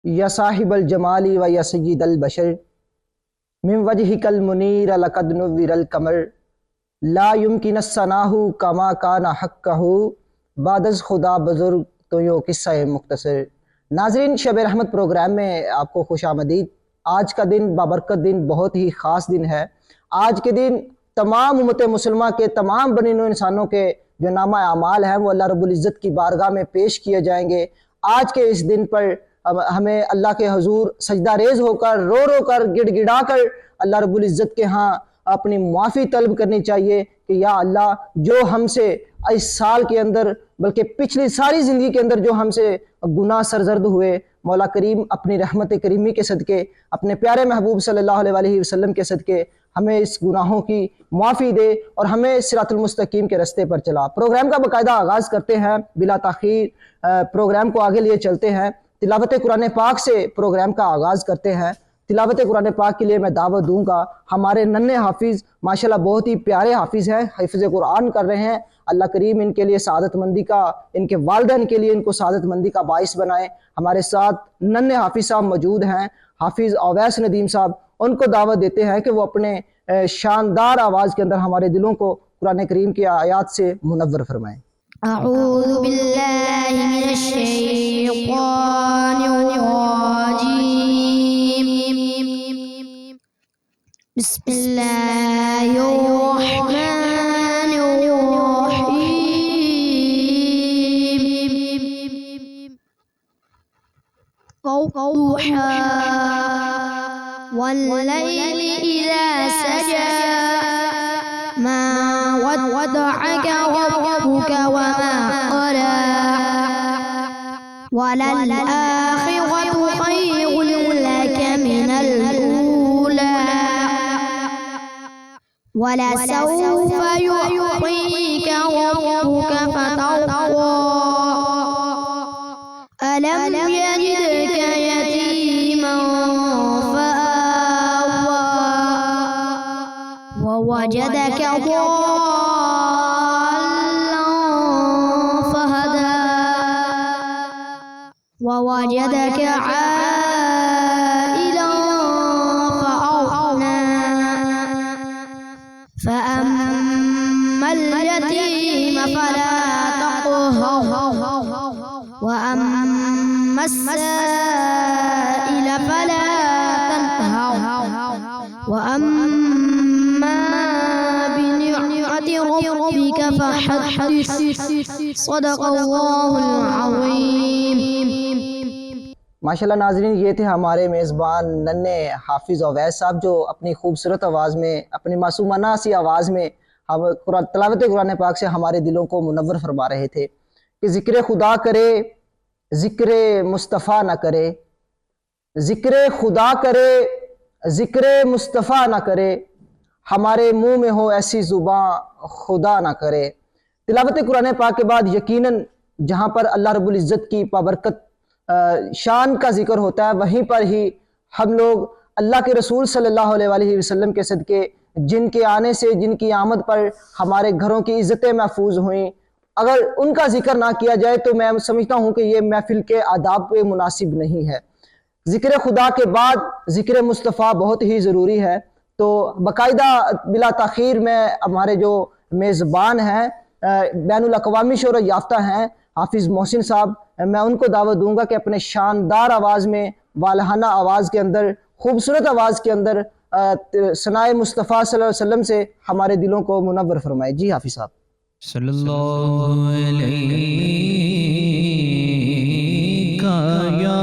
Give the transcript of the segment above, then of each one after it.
या साहिबल जमाली व या सय्यिदल बशर मिन वजहिकल मुनीर लक़द नुव्विरल कमर ला युमकिनस सनाहु कमा काना हक़्क़हु बादज़ खुदा बुज़ुर्ग तो यो किस्सा मुख्तसर। नाज़रीन, शब रहमत प्रोग्राम में आपको खुशामदीद। आज का दिन बाबरकत दिन, बहुत ही ख़ास दिन है। आज के दिन तमाम उम्मत मुसलमा के तमाम बनी नूह इंसानों के जो नामा अमाल हैं वो अल्लाह रब्बुल इज़्ज़त की बारगाह में पेश किए जाएंगे। आज के इस दिन पर हमें अल्लाह के हुजूर सजदा रेज़ होकर, रो रो कर, गिड़गिड़ा कर अल्लाह रब्बुल इज़्ज़त के यहाँ अपनी माफ़ी तलब करनी चाहिए कि या अल्लाह, जो हमसे इस साल के अंदर बल्कि पिछली सारी ज़िंदगी के अंदर जो हमसे गुनाह सरजर्द हुए, मौला करीम अपनी रहमत करीमी के सदके, अपने प्यारे महबूब सल्लल्लाहु अलैहि वसल्लम के सदके हमें इस गुनाहों की माफ़ी दे और हमें सिरातुल मुस्तकीम के रास्ते पर चला। प्रोग्राम का बाकायदा आगाज़ करते हैं, बिला ताख़ीर प्रोग्राम को आगे लिए चलते हैं। तिलावत कुरान पाक से प्रोग्राम का आगाज़ करते हैं। तिलावत कुरान पाक के लिए मैं दावत दूंगा। हमारे नन्हे हाफिज़ माशाल्लाह बहुत ही प्यारे हाफिज़ हैं, हिफ्ज़ कुरान कर रहे हैं। अल्लाह करीम इनके लिए सादतमंदी का, इनके वालिदैन के लिए इनको सादतमंदी का बाइस बनाए। हमारे साथ नन्हे हाफिज़ साहब मौजूद हैं, हाफिज़ अवैस नदीम साहब। उनको दावत देते हैं कि वो अपने शानदार आवाज़ के अंदर हमारे दिलों को कुरान करीम की आयात से मुनव्वर फरमाएँ। अऊज़ु बिल्लाहि मिनश शैतानिर रजीम। बिस्मिल्लाहिर रहमानिर रहीम। वद्दुहा वल्लैलि इज़ा सजा मा वद्दअक रब्बुक वमा क़ला वलल आखिरतु खैरुल लक मिनल ऊला वलसौफ युअतीक रब्बुक फतर्दा अलम यजिदक यतीमन फआवा ववजदक ववजदक आइलन फअग़ना फअम्मल यतीम फला तक़हर वअम्मस साइल फला तनहर वअम्मा बिनिअमति रब्बिक फहद्दिस। सदक़ल्लाहुल अज़ीम। माशाल्लाह नाज़रीन, ये थे हमारे मेज़बान नन्हे हाफिज़ अवैस साहब जो अपनी खूबसूरत आवाज़ में, अपनी मासूमाना सी आवाज़ में हम तिलावत कुरान पाक से हमारे दिलों को मुनव्वर फरमा रहे थे कि ज़िक्र खुदा करे, ज़िक्र मुस्तफ़ा न करे, ज़िक्र खुदा करे, ज़िक्र मुस्तफ़ा न करे, हमारे मुँह में हो ऐसी ज़ुबान खुदा न करे। तिलावत कुरान पाक के बाद यकीनन जहाँ पर अल्लाह रब्बुल इज़्ज़त की बाबरकत शान का जिक्र होता है, वहीं पर ही हम लोग अल्लाह के रसूल सल्लल्लाहु अलैहि वसल्लम के सदके, जिनके आने से, जिनकी आमद पर हमारे घरों की इज़्ज़तें महफूज हुई, अगर उनका जिक्र ना किया जाए तो मैं समझता हूँ कि ये महफिल के आदाब पे मुनासिब नहीं है। ज़िक्र खुदा के बाद ज़िक्र मुस्तफ़ा बहुत ही ज़रूरी है। तो बाकायदा बिला ताख़ीर में हमारे जो मेज़बान हैं, बैनुल अक़वामी शोहरत याफ्ता हैं हाफिज़ मोहसिन साहब, मैं उनको दावत दूंगा कि अपने शानदार आवाज़ में, वालहाना आवाज़ के अंदर, खूबसूरत आवाज़ के अंदर सनाए मुस्तफ़ा सल्लल्लाहु अलैहि वसल्लम से हमारे दिलों को मुनव्वर फरमाए। जी हाफिज़ साहब। सल्लल्लाहु अलैहि या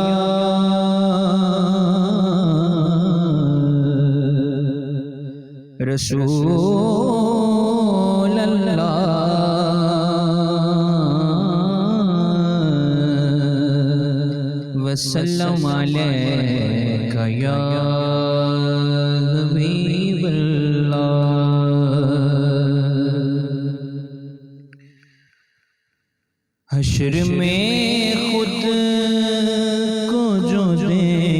रसूल अल्लाह वसल्लम अलैका या हश्र में खुद को जो देखूंगा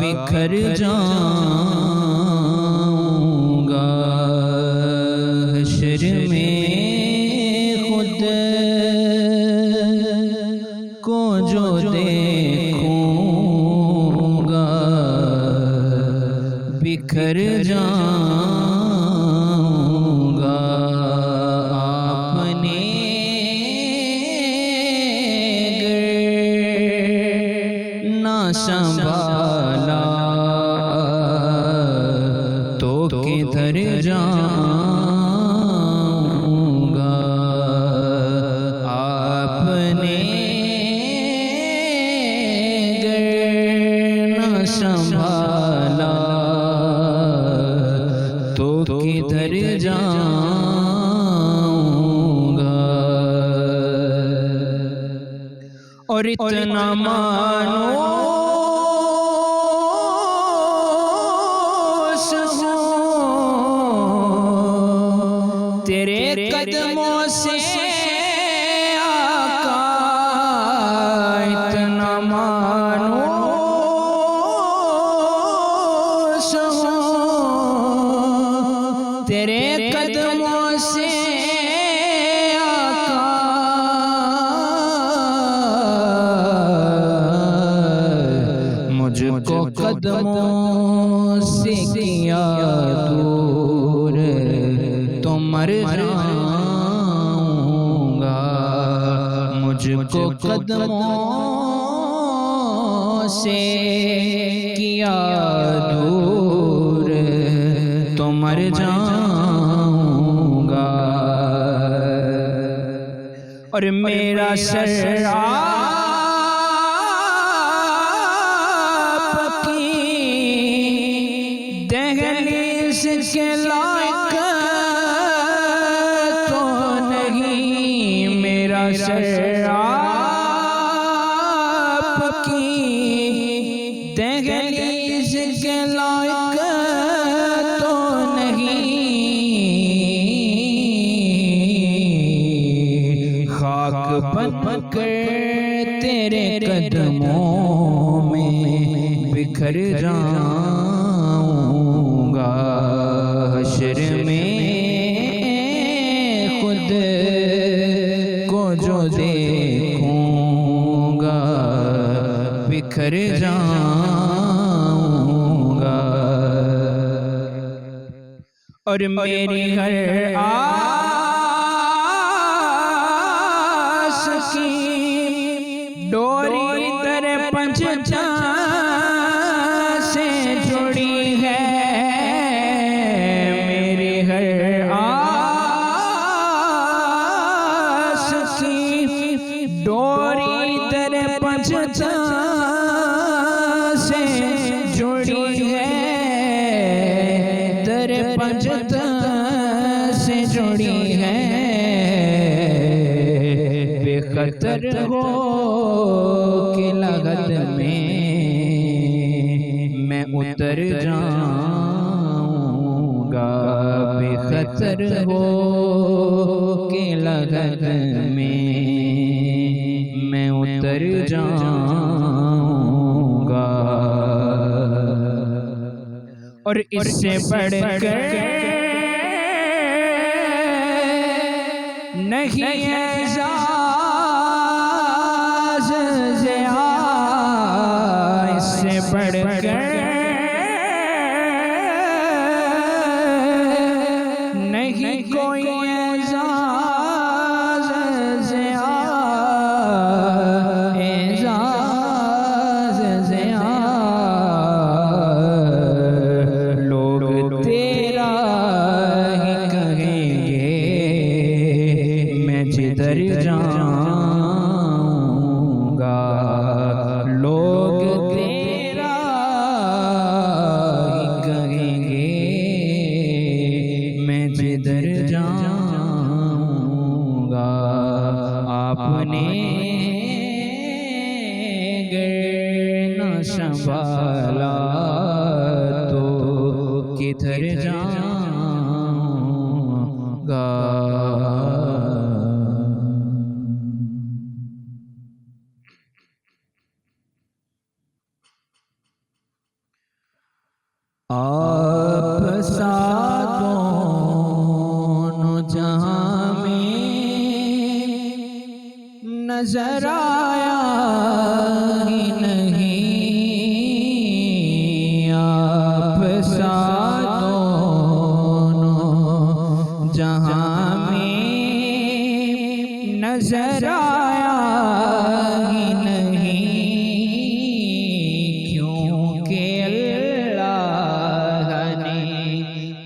बिखर जाऊंगा। हश्र में खुद को जो देखूंगा बिखर जाऊंगा। आपने गर ना संभाला तो किधर जाऊंगा। आपने गर ना संभाला तो किधर जाऊंगा। और इतना मानो तेरे कदमों से आका, इतना मानो तेरे कदमों से आका, मुझको कदमों से किया दूर तो मर जाऊंगा। मुझको कदमों से किया दूर तो मर जाऊंगा। और मेरा सर आपकी दहलीज के लायक तो नहीं। मेरा सर आपकी दहलीज के लायक तो नहीं। खाक बन कर तेरे कदमों में बिखर जाऊंगा। हश्र में खुद को जो देखूंगा बिखर जाऊंगा। और मेरी हर आस की डोरी तेरे पंजा से जुड़ी है। मेरी हर आस की डोरी तेरे पंजा से जुड़ी है। तेरे पंजा से जुड़ी है। बेखतर हो के लगत में मैं उतर जाऊंगा। बेखतर हो के लगत में मैं उतर जाऊंगा। और इससे बढ़कर नहीं एजाज़ ज़िया, इससे बढ़कर नहीं कोई एजाज़ ज़िया, एजाज़ ज़िया। लोग तेरा ही कहेंगे मैं जिधर जाऊंगा। लोग तेरा ही कहेंगे मैं जिधर जाऊंगा। आपने गर न संभाला तो किधर जाऊंगा। आप सा दोनों जहां में नजर नजर आया ही नहीं, आप सा दोनों जहां में नजर आया ही नहीं, क्योंकि अल्लाह ने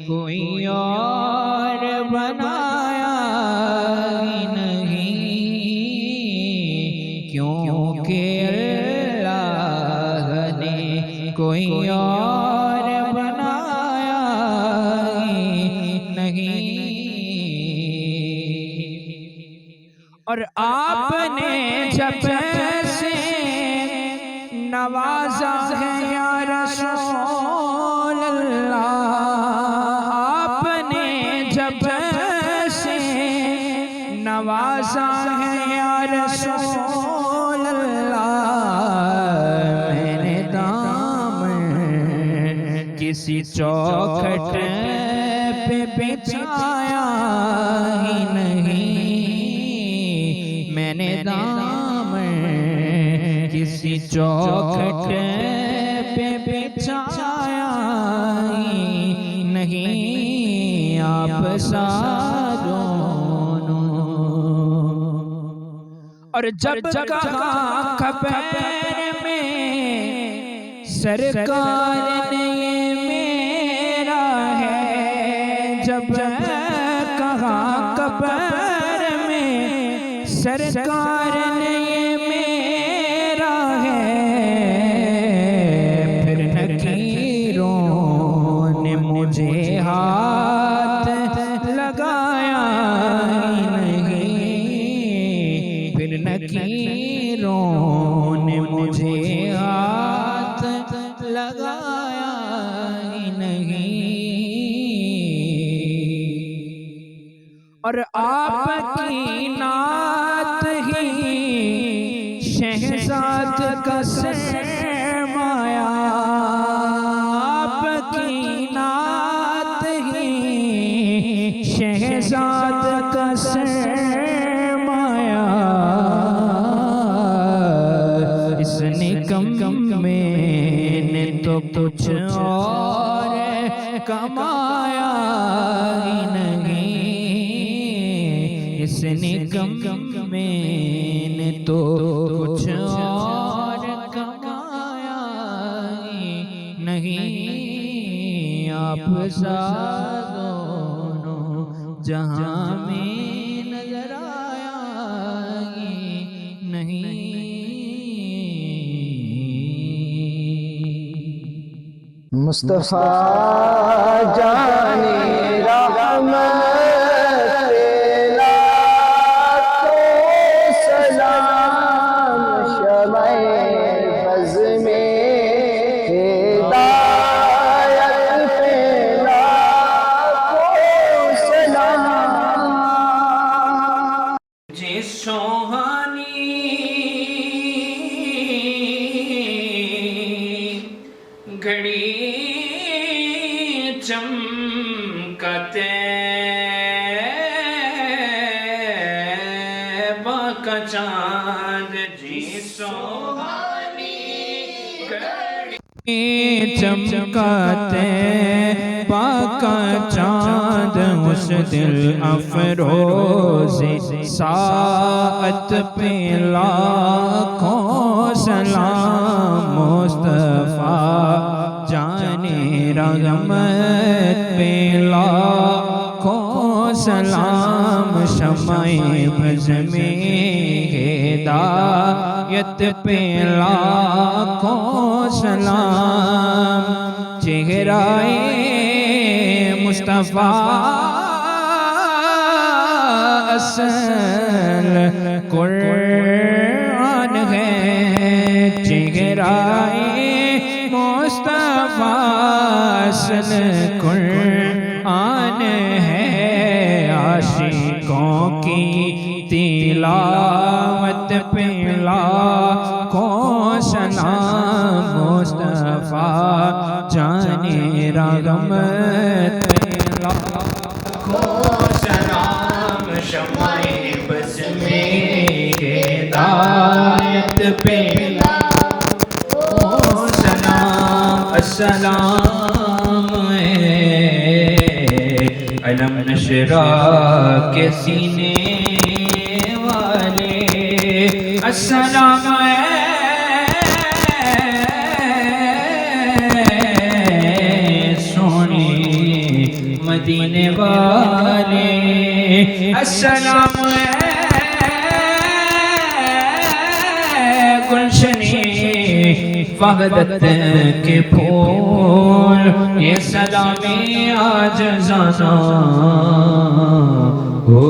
कोई और बनाया ही नहीं, क्योंकि अल्लाह ने कोई और बनाया ही नहीं। और आपने जब से नवाजा है या रसूल अल्लाह, आपने जब से नवाजा है या रसूल अल्लाह, मैंने दामन किसी चौखट पे बिछाया ही नहीं, मैंने दामन किसी चौखट पे बिछाया ही नहीं, आप सा दोनों। और जब कहा खबर में सरकार ने ये मेरा है, जब कहा खबर में सरकार ने ये मेरा है, फिर नकीरों ने मुझे हाथ लगाया ही नहीं, फिर नकीरों ने मुझे हाथ लगाया ही नहीं। और आपकी नात ही शहजाद का सरमाया, आपकी नात ही शहजाद का सरमाया, इस निकम मैंने तो कुछ और कमाया ही नहीं, इस निकम मैंने तो कुछ और कमाया ही नहीं, आप सा दोनों जहां में नजर आया ही नहीं। मुस्तफा जाने रहमत लाखों सलाम, शमए बज़ में हिदायत पे लाखों सलाम। जे सोहानी घड़ी चमकते बाका चांद, जी सोहानी घड़ी चमकते बाका चांद, उस दिल अफरोज़े साअत पे लाखों सलाम, मुस्तफा जाने रहमत पे लाखों सलाम, शमए बज़ में हिदायत पे लाखों सलाम, चेहराए मुस्तफा असल कुरान है, चेहराए मुस्तफा असल कुरान है, आशिकों की तिलावत पे लाखों सलाम, मुस्तफा जाने रहमत पे लाखों सलाम, शमए बज़ में हिदायत वालिद पे ओ सलाम अस्सलाम अलम नशरा के सीने वाले अस्सलाम सोनी मदीने वाले अस्सलाम गुलशने वहदत के फूल ये सलामी आज जाना हो